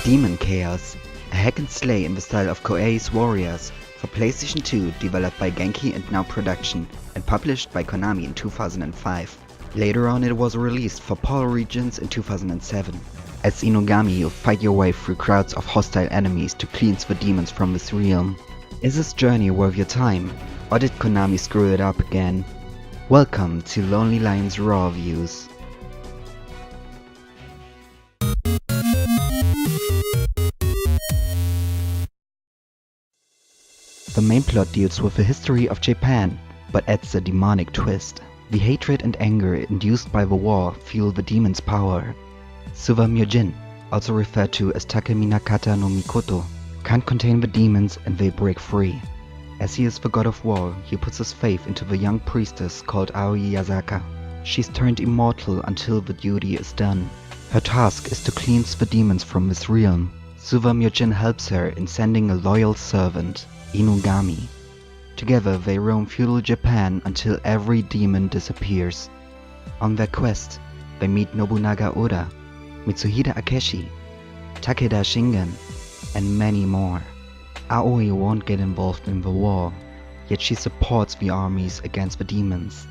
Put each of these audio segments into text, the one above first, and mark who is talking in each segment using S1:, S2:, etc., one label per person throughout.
S1: Demon Chaos, a hack and slay in the style of Koei's Warriors, for PlayStation 2, developed by Genki and Now Production, and published by Konami in 2005. Later on it was released for PAL regions in 2007. As Inugami, you fight your way through crowds of hostile enemies to cleanse the demons from this realm. Is this journey worth your time, or did Konami screw it up again? Welcome to Lonely Lion's Raw Views. The main plot deals with the history of Japan, but adds a demonic twist. The hatred and anger induced by the war fuel the demon's power. Suwa Myojin, also referred to as Takemi Nakata no Mikoto, can't contain the demons and they break free. As he is the god of war, he puts his faith into the young priestess called Aoi Yasaka. She's turned immortal until the duty is done. Her task is to cleanse the demons from this realm. Suwa Myojin helps her in sending a loyal servant, Inugami. Together they roam feudal Japan until every demon disappears. On their quest, they meet Nobunaga Oda, Mitsuhide Akeshi, Takeda Shingen, and many more. Aoi won't get involved in the war, yet she supports the armies against the demons.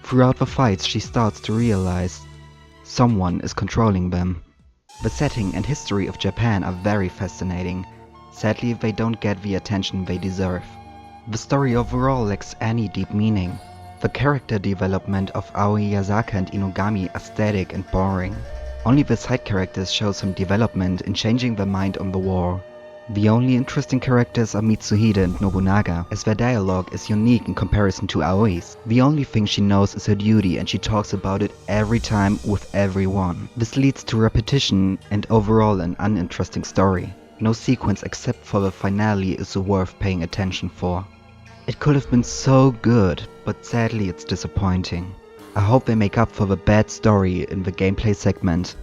S1: Throughout the fights she starts to realize someone is controlling them. The setting and history of Japan are very fascinating. Sadly, they don't get the attention they deserve. The story overall lacks any deep meaning. The character development of Aoi Yasaka and Inugami are static and boring. Only the side characters show some development in changing their mind on the war. The only interesting characters are Mitsuhide and Nobunaga, as their dialogue is unique in comparison to Aoi's. The only thing she knows is her duty and she talks about it every time with everyone. This leads to repetition and overall an uninteresting story. No sequence except for the finale is worth paying attention for. It could have been so good, but sadly it's disappointing. I hope they make up for the bad story in the gameplay segment.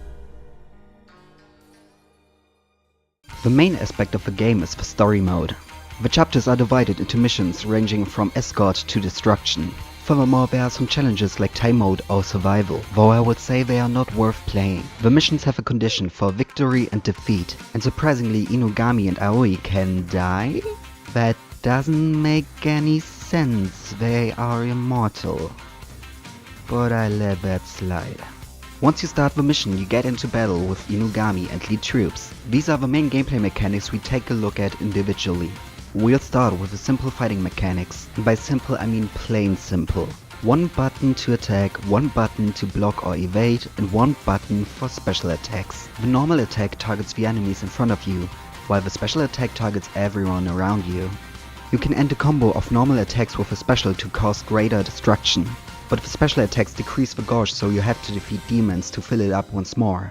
S1: The main aspect of the game is the story mode. The chapters are divided into missions ranging from escort to destruction. Furthermore, there are some challenges like time mode or survival, though I would say they are not worth playing. The missions have a condition for victory and defeat, and surprisingly Inugami and Aoi can die? That doesn't make any sense, they are immortal. But I let that slide. Once you start the mission, you get into battle with Inugami and lead troops. These are the main gameplay mechanics we take a look at individually. We'll start with the simple fighting mechanics, and by simple I mean plain simple. One button to attack, one button to block or evade, and one button for special attacks. The normal attack targets the enemies in front of you, while the special attack targets everyone around you. You can end a combo of normal attacks with a special to cause greater destruction, but the special attacks decrease the gauge, so you have to defeat demons to fill it up once more.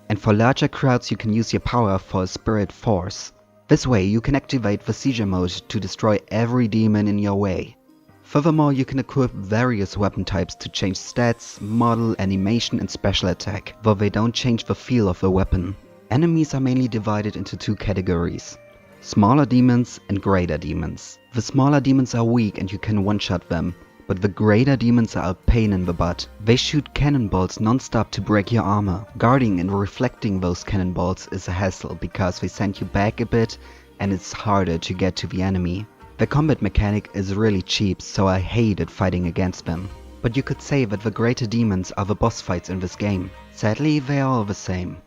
S1: And for larger crowds you can use your power for a spirit force. This way you can activate the seizure mode to destroy every demon in your way. Furthermore, you can equip various weapon types to change stats, model, animation and special attack, though they don't change the feel of the weapon. Enemies are mainly divided into two categories: smaller demons and greater demons. The smaller demons are weak and you can one-shot them, but the greater demons are a pain in the butt. They shoot cannonballs non-stop to break your armor. Guarding and reflecting those cannonballs is a hassle because they send you back a bit and it's harder to get to the enemy. The combat mechanic is really cheap, so I hated fighting against them. But you could say that the greater demons are the boss fights in this game. Sadly, they are all the same.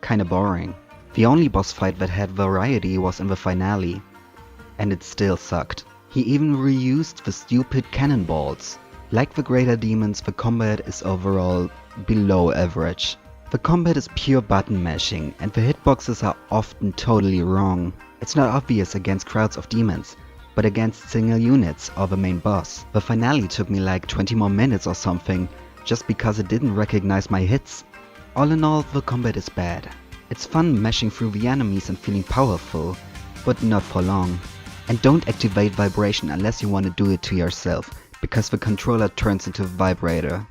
S1: Kinda boring. The only boss fight that had variety was in the finale, and it still sucked. He even reused the stupid cannonballs. Like the greater demons, the combat is overall below average. The combat is pure button mashing, and the hitboxes are often totally wrong. It's not obvious against crowds of demons, but against single units or the main boss. The finale took me like 20 more minutes or something, just because it didn't recognize my hits. All in all, the combat is bad. It's fun mashing through the enemies and feeling powerful, but not for long. And don't activate vibration unless you want to do it to yourself, because the controller turns into a vibrator.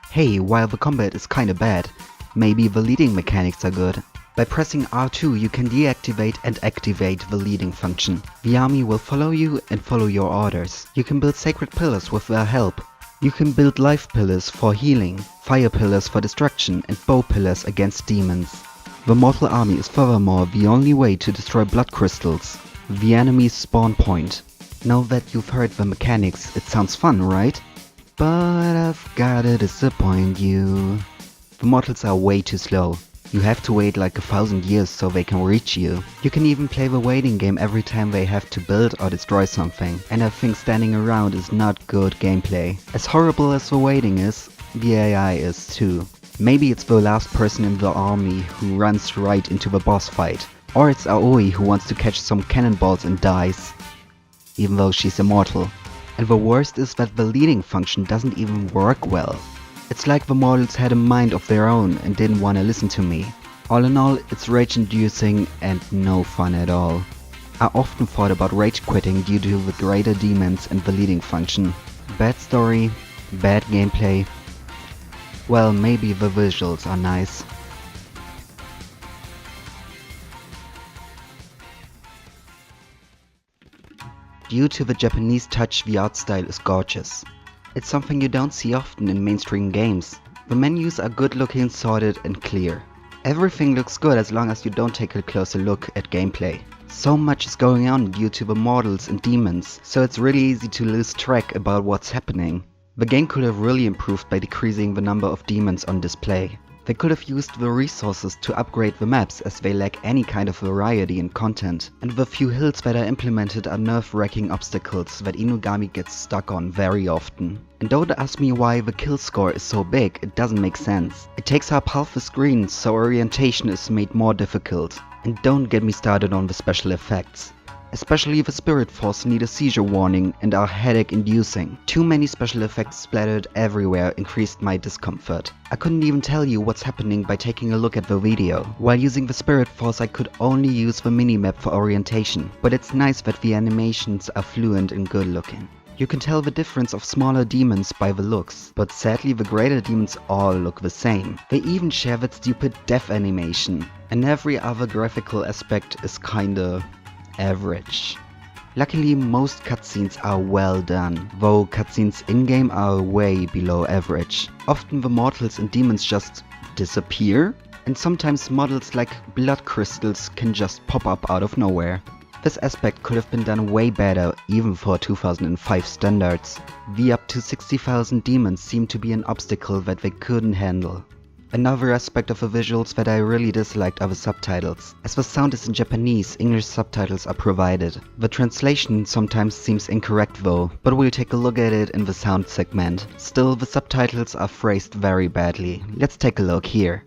S1: Hey, while the combat is kinda bad, maybe the leading mechanics are good. By pressing R2 you can deactivate and activate the leading function. The army will follow you and follow your orders. You can build sacred pillars with their help. You can build life pillars for healing, fire pillars for destruction, and bow pillars against demons. The Mortal Army is furthermore the only way to destroy blood crystals, the enemy's spawn point. Now that you've heard the mechanics, it sounds fun, right? But I've gotta disappoint you. The mortals are way too slow. You have to wait like 1,000 years so they can reach you. You can even play the waiting game every time they have to build or destroy something, and I think standing around is not good gameplay. As horrible as the waiting is, the AI is too. Maybe it's the last person in the army who runs right into the boss fight, or it's Aoi who wants to catch some cannonballs and dies, even though she's immortal. And the worst is that the leading function doesn't even work well. It's like the mortals had a mind of their own and didn't want to listen to me. All in all, it's rage-inducing and no fun at all. I often thought about rage quitting due to the greater demons and the leading function. Bad story, bad gameplay. Well, maybe the visuals are nice. Due to the Japanese touch, the art style is gorgeous. It's something you don't see often in mainstream games. The menus are good looking, sorted and clear. Everything looks good as long as you don't take a closer look at gameplay. So much is going on due to the mortals and demons, so it's really easy to lose track about what's happening. The game could have really improved by decreasing the number of demons on display. They could have used the resources to upgrade the maps as they lack any kind of variety in content. And the few hills that are implemented are nerve-wracking obstacles that Inugami gets stuck on very often. And don't ask me why the kill score is so big, it doesn't make sense. It takes up half the screen, so orientation is made more difficult. And don't get me started on the special effects. Especially the Spirit Force need a seizure warning and are headache-inducing. Too many special effects splattered everywhere increased my discomfort. I couldn't even tell you what's happening by taking a look at the video. While using the Spirit Force I could only use the minimap for orientation, but it's nice that the animations are fluent and good looking. You can tell the difference of smaller demons by the looks, but sadly the greater demons all look the same. They even share that stupid death animation, and every other graphical aspect is kinda average. Luckily most cutscenes are well done, though cutscenes in-game are way below average. Often the mortals and demons just disappear, and sometimes models like blood crystals can just pop up out of nowhere. This aspect could have been done way better even for 2005 standards. The up to 60,000 demons seem to be an obstacle that they couldn't handle. Another aspect of the visuals that I really disliked are the subtitles. As the sound is in Japanese, English subtitles are provided. The translation sometimes seems incorrect though, but we'll take a look at it in the sound segment. Still, the subtitles are phrased very badly. Let's take a look here.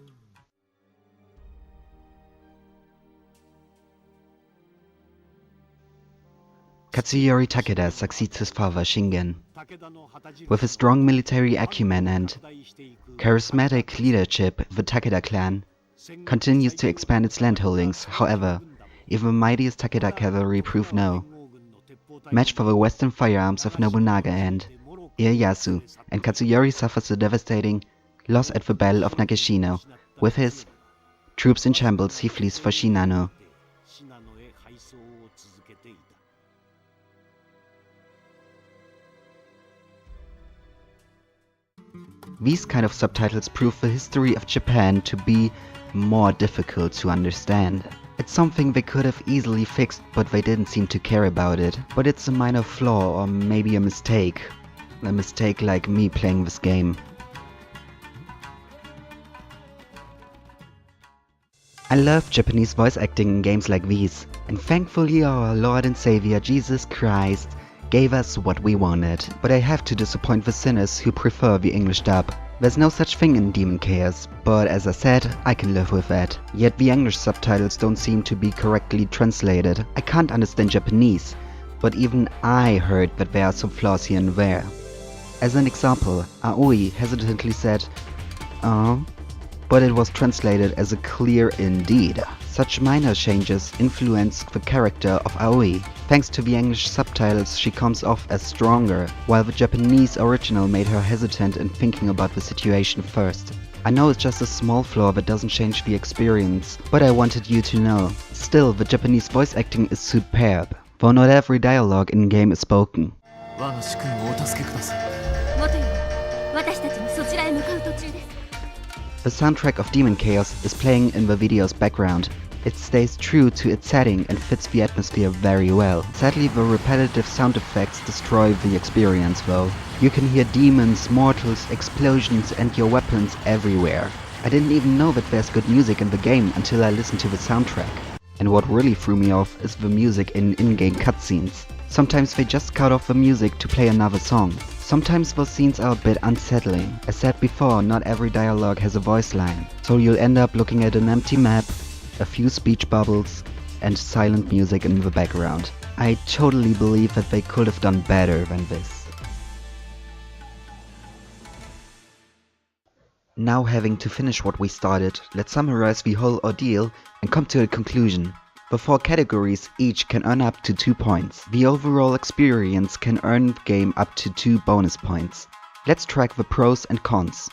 S1: Katsuyori Takeda succeeds his father Shingen. With his strong military acumen and charismatic leadership, the Takeda clan continues to expand its landholdings. However, even the mightiest Takeda cavalry prove no match for the western firearms of Nobunaga and Ieyasu, and Katsuyori suffers a devastating loss at the Battle of Nagashino. With his troops in shambles, he flees for Shinano. These kind of subtitles prove the history of Japan to be more difficult to understand. It's something they could have easily fixed, but they didn't seem to care about it. But it's a minor flaw or maybe a mistake. A mistake like me playing this game. I love Japanese voice acting in games like these, and thankfully our Lord and Savior Jesus Christ gave us what we wanted. But I have to disappoint the sinners who prefer the English dub. There's no such thing in Demon Chaos, but as I said, I can live with that. Yet the English subtitles don't seem to be correctly translated. I can't understand Japanese, but even I heard that there are some flaws here and there. As an example, Aoi hesitantly said, "Oh," but it was translated as a clear indeed. Such minor changes influence the character of Aoi. Thanks to the English subtitles, she comes off as stronger, while the Japanese original made her hesitant and thinking about the situation first. I know it's just a small flaw that doesn't change the experience, but I wanted you to know. Still, the Japanese voice acting is superb, though not every dialogue in-game is spoken.
S2: 我が主君をお助けください。待てよ。
S1: The soundtrack of Demon Chaos is playing in the video's background. It stays true to its setting and fits the atmosphere very well. Sadly, the repetitive sound effects destroy the experience though. You can hear demons, mortals, explosions and your weapons everywhere. I didn't even know that there's good music in the game until I listened to the soundtrack. And what really threw me off is the music in in-game cutscenes. Sometimes they just cut off the music to play another song. Sometimes those scenes are a bit unsettling. As said before, not every dialogue has a voice line, so you'll end up looking at an empty map, a few speech bubbles, and silent music in the background. I totally believe that they could have done better than this. Now, having to finish what we started, let's summarize the whole ordeal and come to a conclusion. The 4 categories each can earn up to 2 points. The overall experience can earn the game up to 2 bonus points. Let's track the pros and cons.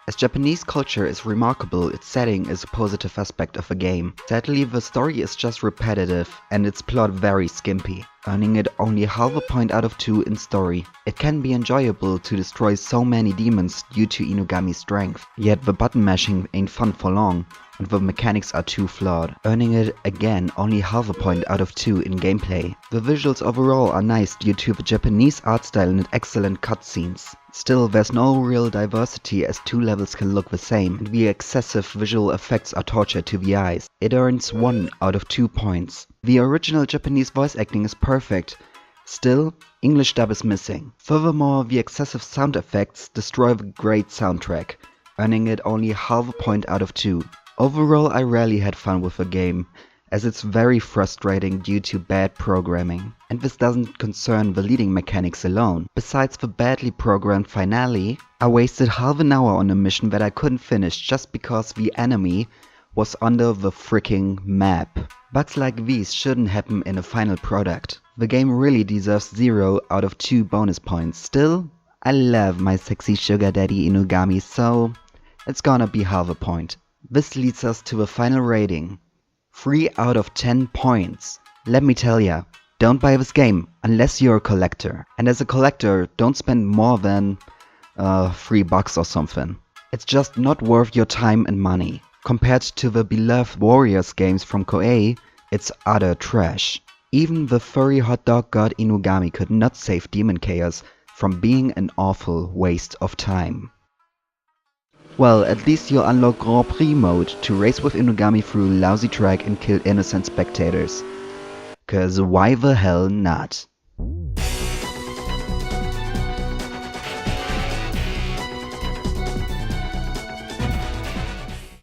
S1: As Japanese culture is remarkable, its setting is a positive aspect of the game. Sadly, the story is just repetitive and its plot very skimpy, earning it only half a point out of 2 in story. It can be enjoyable to destroy so many demons due to Inugami's strength, yet the button mashing ain't fun for long, and the mechanics are too flawed, earning it again only half a point out of 2 in gameplay. The visuals overall are nice due to the Japanese art style and excellent cutscenes. Still, there's no real diversity as 2 levels can look the same, and the excessive visual effects are torture to the eyes. It earns 1 out of 2 points. The original Japanese voice acting is perfect. Still, English dub is missing. Furthermore, the excessive sound effects destroy the great soundtrack, earning it only half a point out of 2. Overall, I rarely had fun with the game, as it's very frustrating due to bad programming. And this doesn't concern the leading mechanics alone. Besides the badly programmed finale, I wasted half an hour on a mission that I couldn't finish just because the enemy was under the freaking map. Bugs like these shouldn't happen in a final product. The game really deserves 0 out of 2 bonus points. Still, I love my sexy sugar daddy Inugami, so it's gonna be half a point. This leads us to the final rating. 3 out of 10 points. Let me tell ya, don't buy this game unless you're a collector. And as a collector, don't spend more than $3 or something. It's just not worth your time and money. Compared to the beloved Warriors games from Koei, it's utter trash. Even the furry hot dog god Inugami could not save Demon Chaos from being an awful waste of time. Well, at least you'll unlock Grand Prix mode to race with Inugami through lousy track and kill innocent spectators. 'Cause why the hell not?